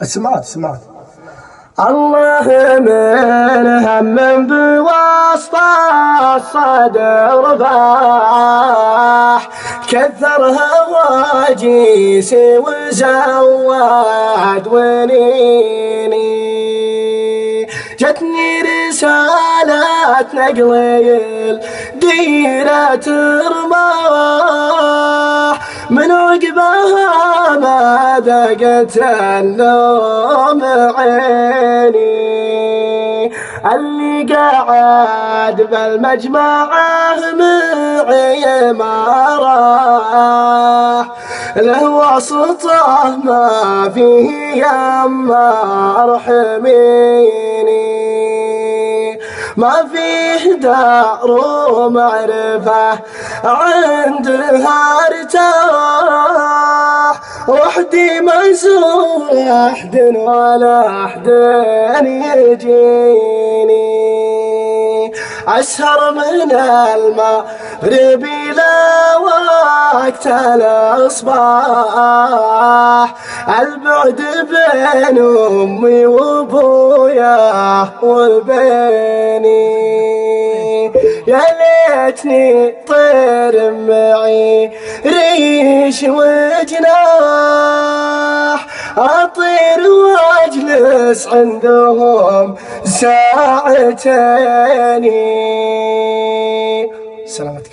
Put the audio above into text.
سمعت. الله من هم بوسط الصدر باح، كثر هواجيس وزود ونيني. جتني رسالة نقليل ديرة رماح، من عقبها ما ذقت النوم عيني. اللي قاعد بالمجمعة معي ما راح، له وسطه ما فيه يما ارحميني. ما فيه دار ومعرفة عندها ارتاح، وحدي منسوب أحد ولا أحد يجيني. أسهر من المغرب إلى وقت الأصباح، البعد بين أمي وأبويا وبيني. يا ليتني طير معي ريش وجناح، أطير وأجلس عندهم ساعتين. سلامتك.